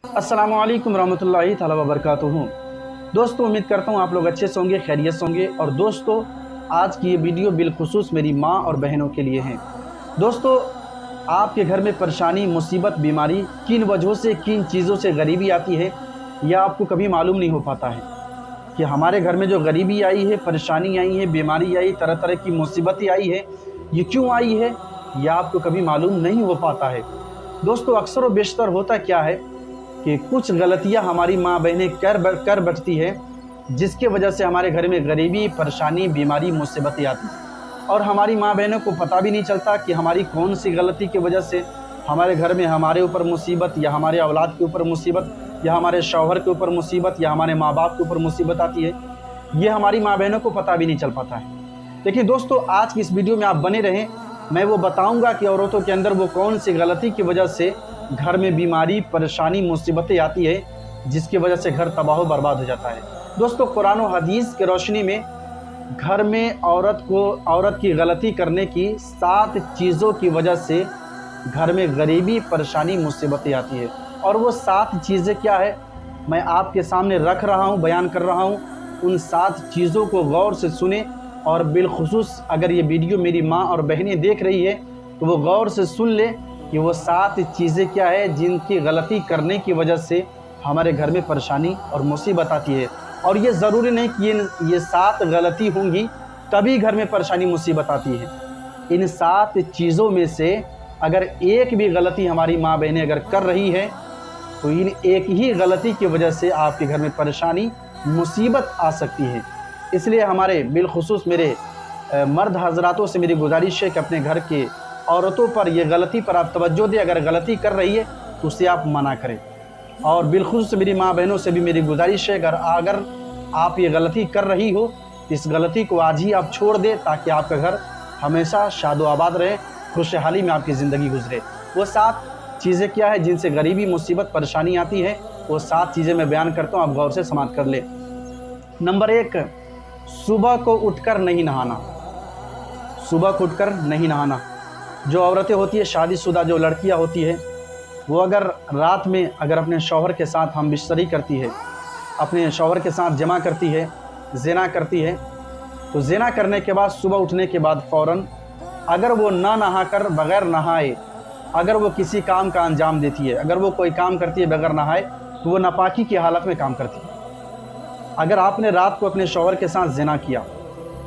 अस्सलामु अलैकुम रहमतुल्लाहि ताला व बरकातुहू। दोस्तों, उम्मीद करता हूँ आप लोग अच्छे से होंगे, खैरियत से होंगे। और दोस्तों, आज की ये वीडियो बिलखुसूस मेरी माँ और बहनों के लिए है। दोस्तों, आपके घर में परेशानी, मुसीबत, बीमारी किन वजहों से, किन चीज़ों से गरीबी आती है, यह आपको कभी मालूम नहीं हो पाता है कि हमारे घर में जो गरीबी आई है, परेशानी आई है, बीमारी आई, तरह तरह की मुसीबतें आई है, ये क्यों आई है, यह आपको कभी मालूम नहीं हो पाता है। दोस्तों, अक्सर व बेशतर होता क्या है कि कुछ गलतियां हमारी माँ बहनें कर बैठती है, जिसके वजह से हमारे घर में गरीबी, परेशानी, बीमारी, मुसीबतें आती हैं। और हमारी माँ बहनों को पता भी नहीं चलता कि हमारी कौन सी गलती की वजह से हमारे घर में हमारे ऊपर मुसीबत, या हमारे औलाद के ऊपर मुसीबत, या हमारे शौहर के ऊपर मुसीबत, या हमारे माँ बाप के ऊपर मुसीबत आती है। ये हमारी माँ बहनों को पता भी नहीं चल पाता है। देखिए दोस्तों, आज की इस वीडियो में आप बने रहें। मैं वो बताऊँगा कि औरतों के अंदर वो कौन सी गलती की वजह से घर में बीमारी, परेशानी, मुसीबतें आती है, जिसकी वजह से घर तबाह बर्बाद हो जाता है। दोस्तों, कुरान और हदीस की रोशनी में घर में औरत की गलती करने की 7 चीज़ों की वजह से घर में गरीबी, परेशानी, मुसीबतें आती है। और वो 7 चीज़ें क्या है, मैं आपके सामने रख रहा हूँ, बयान कर रहा हूँ। उन 7 चीज़ों को गौर से सुने, और बिलखुसूस अगर ये वीडियो मेरी माँ और बहनें देख रही है तो वो गौर से सुन ले कि वो 7 चीज़ें क्या है जिनकी गलती करने की वजह से हमारे घर में परेशानी और मुसीबत आती है। और ये ज़रूरी नहीं कि ये 7 गलती होंगी तभी घर में परेशानी मुसीबत आती है। इन 7 चीज़ों में से अगर एक भी गलती हमारी माँ बहनें अगर कर रही है तो इन एक ही गलती की वजह से आपके घर में परेशानी, मुसीबत आ सकती है। इसलिए हमारे बिलखुसूस मेरे मर्द हजरातों से मेरी गुजारिश है कि अपने घर के औरतों पर ये गलती पर आप तवज्जो दें। अगर गलती कर रही है तो उसे आप मना करें। और बिलखुसूस मेरी माँ बहनों से भी मेरी गुजारिश है, अगर आप ये गलती कर रही हो, इस गलती को आज ही आप छोड़ दें, ताकि आपका घर हमेशा शादो आबाद रहे, खुशहाली में आपकी ज़िंदगी गुजरे। वो 7 चीज़ें क्या है जिनसे गरीबी, मुसीबत, परेशानी आती है, वो 7 चीज़ें मैं बयान करता हूँ, आप गौर से समाप्त कर ले। नंबर 1, सुबह को उठकर नहीं नहाना। सुबह को उठकर नहीं नहाना। जो औरतें होती है, शादीशुदा जो लड़कियां होती है, वो अगर रात में अगर अपने शौहर के साथ हम बिस्तरी करती है, अपने शौहर के साथ जमा करती है, ज़िना करती है, तो ज़िना करने के बाद सुबह उठने के बाद फ़ौरन अगर वो ना नहाकर, बग़ैर नहाए अगर वो किसी काम का अंजाम देती है, अगर वो कोई काम करती है बग़ैर नहाए, तो वो नापाकी की हालत में काम करती है। अगर आपने रात को अपने शौहर के साथ ज़िना किया,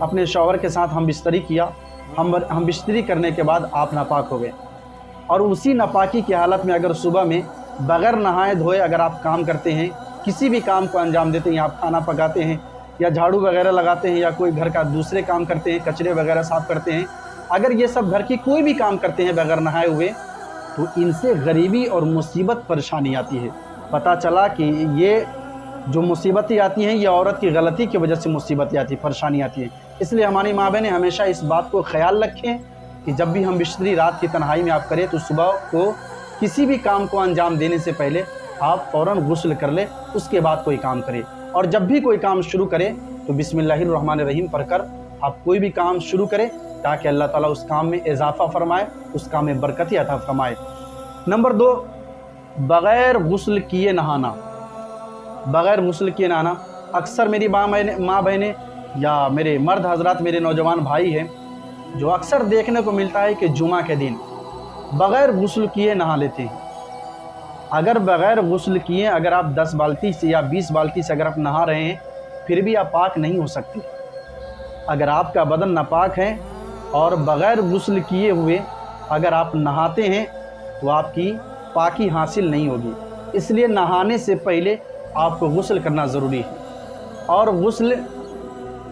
अपने शौहर के साथ हम बिस्तरी किया, हम बिस्तरी करने के बाद आप नापाक हो गए, और उसी नापाकी की हालत में अगर सुबह में बग़ैर नहाए धोए अगर आप काम करते हैं, किसी भी काम को अंजाम देते हैं, आप खाना पकाते हैं, या झाड़ू वगैरह लगाते हैं, या कोई घर का दूसरे काम करते हैं, कचरे वगैरह साफ़ करते हैं, अगर ये सब घर की कोई भी काम करते हैं बग़ैर नहाए हुए, तो इनसे गरीबी और मुसीबत, परेशानी आती है। पता चला कि ये जो मुसीबतें आती हैं, ये औरत की गलती की वजह से मुसीबतें आती हैं, परेशानी आती है। इसलिए हमारी माँ बहनें हमेशा इस बात को ख्याल रखें कि जब भी हम बिस्तरी रात की तन्हाई में आप करें, तो सुबह को किसी भी काम को अंजाम देने से पहले आप फ़ौरन गुस्ल कर लें, उसके बाद कोई काम करें। और जब भी कोई काम शुरू करें तो बिस्मिल्लाहिर्रहमानिर्रहीम पढ़कर आप कोई भी काम शुरू करें, ताकि अल्लाह ताला उस काम में इजाफ़ा फरमाए, उस काम में बरकती अता फरमाए। नंबर 2, बग़ैर गुस्ल किए नहाना। बग़ैर गुस्ल किए नहाना। अक्सर मेरी माँ बहनें या मेरे मर्द हजरात, मेरे नौजवान भाई हैं, जो अक्सर देखने को मिलता है कि जुमा के दिन बग़ैर गुस्ल किए नहा लेते हैं। अगर बग़ैर गुस्ल किए अगर आप 10 बाल्टी से या 20 बाल्टी से अगर आप नहा रहे हैं, फिर भी आप पाक नहीं हो सकते। अगर आपका बदन नापाक है और बग़ैर गुस्ल किए हुए अगर आप नहाते हैं, तो आपकी पाकी हासिल नहीं होगी। इसलिए नहाने से पहले आपको गुस्ल करना ज़रूरी है। और गुस्ल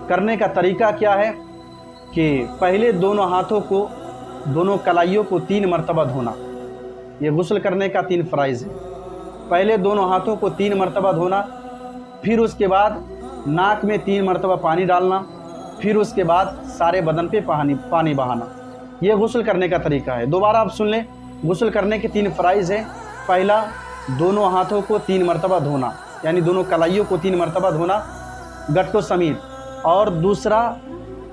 करने का तरीका क्या है कि पहले दोनों हाथों को, दोनों कलाइयों को 3 मरतबा धोना। ये गुस्ल करने का 3 फ़राइज़ है। पहले दोनों हाथों को 3 मरतबा धोना, फिर उसके बाद नाक में 3 मरतबा पानी डालना, फिर उसके बाद सारे बदन पे पानी बहाना। ये गुस्ल करने का तरीका है। दोबारा आप सुन लें, गुस्ल करने के 3 फ़राइज़ हैं। पहला, दोनों हाथों को 3 मरतबा धोना, यानी दोनों कलाइयों को 3 मरतबा धोना गट्टो समीत। और दूसरा,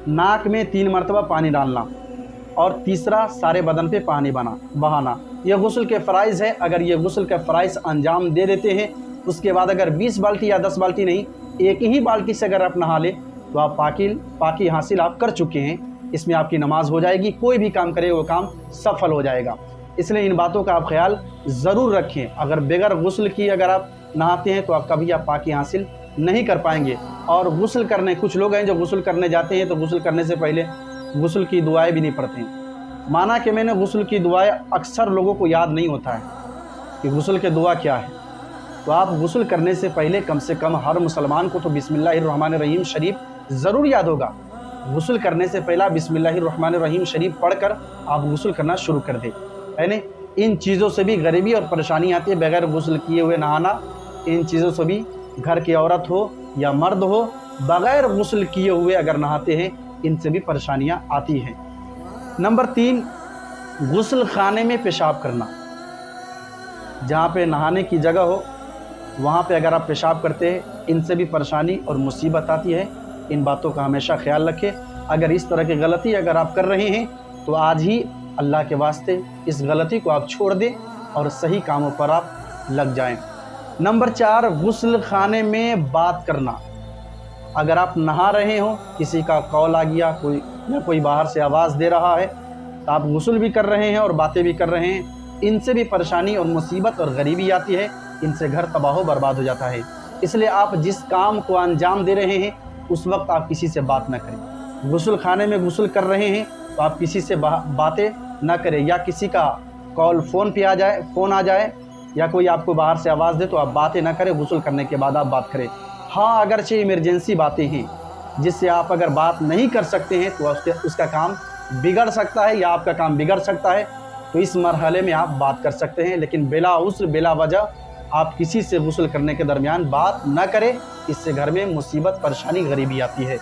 नाक में 3 मरतबा पानी डालना। और तीसरा सारे बदन पे पानी बहाना। ये गुस्ल के फ़राइज़ है। अगर ये गुस्ल के फ़राइज़ अंजाम दे देते हैं, उसके बाद अगर 20 बाल्टी या 10 बाल्टी नहीं, एक ही बाल्टी से अगर आप नहा लें तो आप पाकी हासिल आप कर चुके हैं। इसमें आपकी नमाज हो जाएगी, कोई भी काम करे वो काम सफल हो जाएगा। इसलिए इन बातों का आप ख्याल ज़रूर रखें। अगर बगैर गुस्ल की अगर आप नहाते हैं तो आप कभी आप पाकी हासिल नहीं कर पाएंगे। और गुस्ल करने, कुछ लोग हैं जो गुस्ल करने जाते हैं तो गुस्ल करने से पहले गुस्ल की दुआएं भी नहीं पढ़ते हैं। माना कि मैंने गुस्ल की दुआएं, अक्सर लोगों को याद नहीं होता है कि गुस्ल की दुआ क्या है। तो आप गुस्ल करने से पहले कम से कम हर मुसलमान को तो बिस्मिल्लाहिर्रहमानिर्रहीम शरीफ ज़रूर याद होगा। गुस्ल करने से पहला बिस्मिल्लाहिर्रहमानिर्रहीम शरीफ पढ़कर आप गुस्ल करना शुरू कर दें। यानी इन चीज़ों से भी गरीबी और परेशानी आती है। बगैर गुस्ल किए हुए नहाना, इन चीज़ों से भी घर की औरत हो या मर्द हो, बगैर गुस्ल किए हुए अगर नहाते हैं, इनसे भी परेशानियां आती हैं। नंबर 3, गुस्ल खाने में पेशाब करना। जहाँ पे नहाने की जगह हो वहाँ पे अगर आप पेशाब करते हैं, इनसे भी परेशानी और मुसीबत आती है। इन बातों का हमेशा ख्याल रखें। अगर इस तरह की गलती अगर आप कर रहे हैं तो आज ही अल्लाह के वास्ते इस गलती को आप छोड़ दें और सही कामों पर आप लग जाएं। नंबर 4, गुस्ल खाने में बात करना। अगर आप नहा रहे हो, किसी का कॉल आ गया, कोई बाहर से आवाज़ दे रहा है, तो आप गुस्ल भी कर रहे हैं और बातें भी कर रहे हैं, इनसे भी परेशानी और मुसीबत और गरीबी आती है। इनसे घर तबाह बर्बाद हो जाता है। इसलिए आप जिस काम को अंजाम दे रहे हैं उस वक्त आप किसी से बात न करें। गुस्ल खाने में गुस्ल कर रहे हैं तो आप किसी से बातें न करें, या किसी का कॉल फ़ोन आ जाए या कोई आपको बाहर से आवाज़ दे तो आप बातें ना करें। गुस्ल करने के बाद आप बात करें। हाँ, अगरचे इमरजेंसी बातें हैं जिससे आप अगर बात नहीं कर सकते हैं तो उसका काम बिगड़ सकता है या आपका काम बिगड़ सकता है, तो इस मरहले में आप बात कर सकते हैं। लेकिन बिला उस्र बिला वजह आप किसी से गुस्ल करने के दरमियान बात न करें। इससे घर में मुसीबत, परेशानी, गरीबी आती है।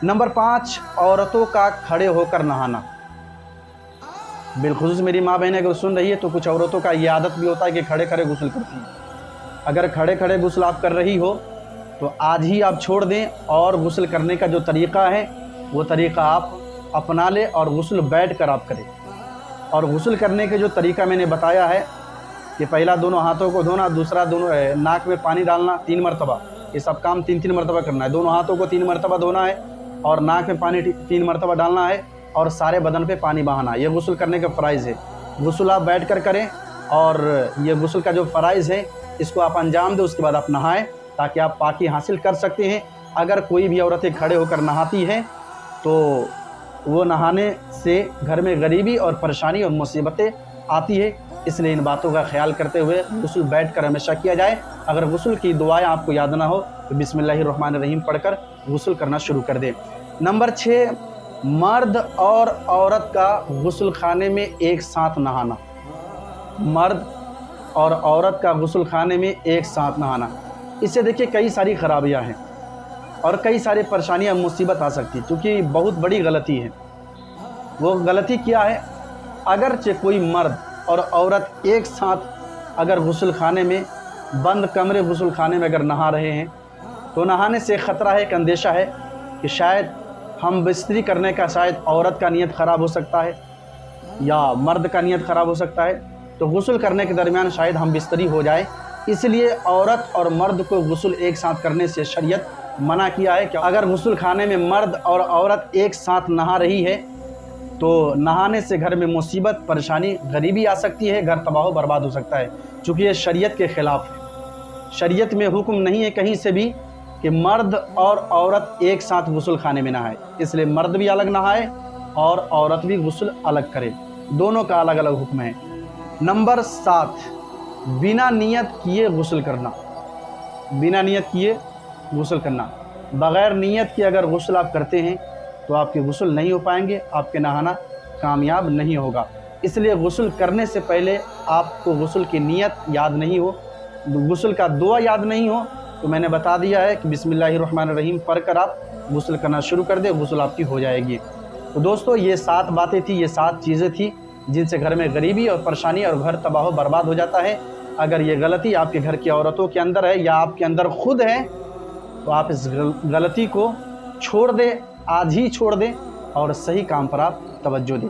नंबर 5, औरतों का खड़े होकर नहाना। बिलखुसूस मेरी माँ बहनें अगर सुन रही है तो कुछ औरतों का ये आदत भी होता है कि खड़े खड़े गुस्ल करती हैं। अगर खड़े खड़े गुस्ल आप कर रही हो तो आज ही आप छोड़ दें और गुस्ल करने का जो तरीक़ा है वो तरीक़ा आप अपना लें और गुस्ल बैठ कर आप करें। और गुस्ल करने के जो तरीक़ा मैंने बताया है कि पहला दोनों हाथों को धोना, दूसरा दोनों नाक में पानी डालना 3 मरतबा। ये सब काम 3-3 मरतबा करना है। दोनों हाथों को 3 मरतबा धोना है और नाक में पानी 3 मरतबा डालना है और सारे बदन पे पानी बहाना। ये गुस्ल करने का फ़राइज़ है। गुस्ल आप बैठ कर करें और ये गुस्ल का जो फ़राइज़ है इसको आप अंजाम दें। उसके बाद आप नहाएं ताकि आप पाकी हासिल कर सकते हैं। अगर कोई भी औरतें खड़े होकर नहाती हैं तो वो नहाने से घर में गरीबी और परेशानी और मुसीबतें आती है। इसलिए इन बातों का ख्याल करते हुए गुस्ल बैठ कर हमेशा किया जाए। अगर गुस्ल की दुआएं आपको याद ना हो तो बिस्मिल्लाहिर्रहमानिर्रहीम पढ़कर गुस्ल करना शुरू कर दें। नंबर 6, मर्द और औरत का गुस्ल खाने में एक साथ नहाना। मर्द और औरत का गुस्ल खाने में एक साथ नहाना, इससे देखिए कई सारी खराबियां हैं और कई सारी परेशानियां, मुसीबत आ सकती है, क्योंकि बहुत बड़ी गलती है। वो गलती क्या है? अगरचे कोई मर्द और औरत एक साथ अगर गुस्ल खाने में, बंद कमरे गुस्ल खाने में अगर नहा रहे हैं तो नहाने से ख़तरा है, एक अंदेशा है कि शायद हम बिस्तरी करने का, शायद औरत का नीयत ख़राब हो सकता है या मर्द का नीयत ख़राब हो सकता है। तो गुस्ल करने के दरमियान शायद हम बिस्तरी हो जाए। इसलिए औरत और मर्द को गुस्ल एक साथ करने से शरीयत मना किया है कि अगर गुस्ल खाने में मर्द और औरत एक साथ नहा रही है तो नहाने से घर में मुसीबत, परेशानी, गरीबी आ सकती है, घर तबाह बर्बाद हो सकता है, चूँकि ये शरीयत के ख़िलाफ़ है। शरीयत में हुक्म नहीं है कहीं से भी कि मर्द और औरत एक साथ गुस्ल खाने में नहाए। इसलिए मर्द भी अलग नहाए और औरत भी गुस्ल अलग करे, दोनों का अलग अलग हुक्म है। नंबर 7, बिना नियत किए गुस्ल करना। बिना नियत किए गुस्ल करना, बग़ैर नियत के अगर गुस्ल आप करते हैं तो आपके गुस्ल नहीं हो पाएंगे, आपके नहाना कामयाब नहीं होगा। इसलिए गुस्ल करने से पहले आपको गुस्ल की नियत याद नहीं हो, गुस्ल का दुआ याद नहीं हो, तो मैंने बता दिया है कि बिस्मिल्लाहिर्रहमानिर्रहीम पढ़ कर आप गुस्ल करना शुरू कर दें, गुस्ल आपकी हो जाएगी। तो दोस्तों, ये 7 बातें थी, ये 7 चीज़ें थी जिनसे घर में गरीबी और परेशानी और घर तबाह बर्बाद हो जाता है। अगर ये गलती आपके घर की औरतों के अंदर है या आपके अंदर खुद है तो आप इस गलती को छोड़ दें, आज ही छोड़ दें और सही काम पर आप तवज्जो दें।